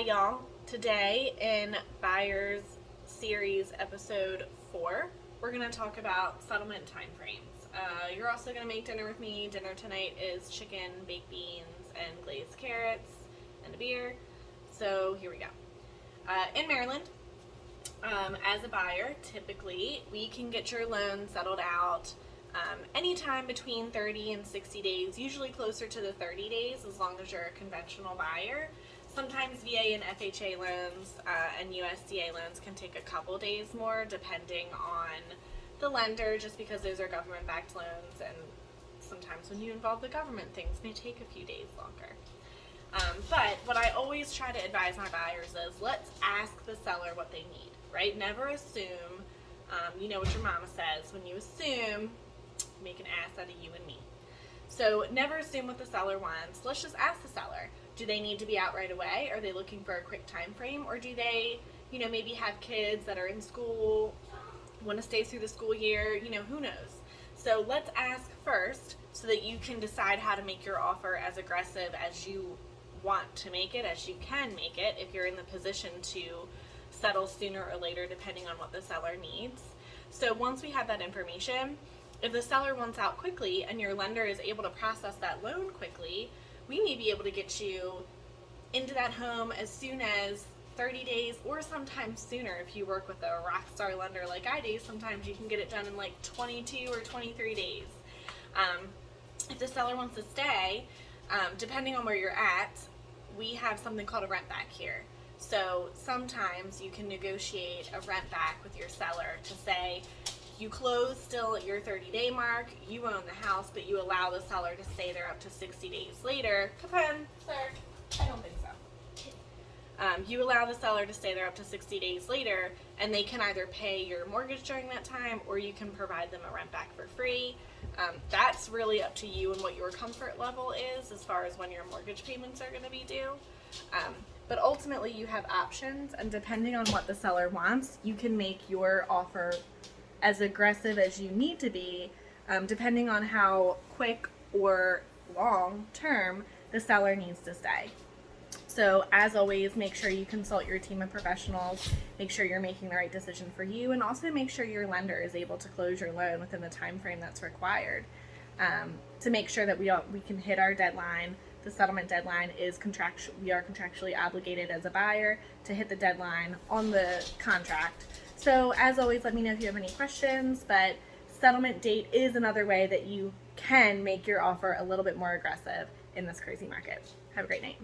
y'all. Today in Buyers Series episode 4, we're going to talk about settlement timeframes. You're also going to make dinner with me. Dinner tonight is chicken, baked beans, and glazed carrots, and a beer. So here we go. In Maryland, as a buyer, typically we can get your loan settled out anytime between 30 and 60 days, usually closer to the 30 days as long as you're a conventional buyer. Sometimes VA and FHA loans and USDA loans can take a couple days more depending on the lender, just because those are government-backed loans, and sometimes when you involve the government, things may take a few days longer. But what I always try to advise my buyers is, let's ask the seller what they need, right? Never assume. You know what your mama says, when you assume, make an ass out of you and me. So never assume what the seller wants. Let's just ask the seller. Do they need to be out right away? Are they looking for a quick time frame? Or do they, maybe have kids that are in school, want to stay through the school year? Who knows? So let's ask first so that you can decide how to make your offer as aggressive as you want to make it, as you can make it, if you're in the position to settle sooner or later, depending on what the seller needs. So once we have that information, if the seller wants out quickly and your lender is able to process that loan quickly, we may be able to get you into that home as soon as 30 days or sometimes sooner. If you work with a rock star lender like I do, sometimes you can get it done in like 22 or 23 days. If the seller wants to stay, depending on where you're at, we have something called a rent back here. So sometimes you can negotiate a rent back with your seller to say, you close still at your 30-day mark, you own the house, but you allow the seller to stay there up to 60 days later. Capone, sir, I don't think so. You allow the seller to stay there up to 60 days later, and they can either pay your mortgage during that time, or you can provide them a rent back for free. That's really up to you and what your comfort level is as far as when your mortgage payments are going to be due. But ultimately you have options, and depending on what the seller wants, you can make your offer as aggressive as you need to be, depending on how quick or long term the seller needs to stay. So as always, make sure you consult your team of professionals, make sure you're making the right decision for you, and also make sure your lender is able to close your loan within the time frame that's required, to make sure that we can hit our deadline. The settlement deadline is we are contractually obligated as a buyer to hit the deadline on the contract. So as always, let me know if you have any questions, but settlement date is another way that you can make your offer a little bit more aggressive in this crazy market. Have a great night.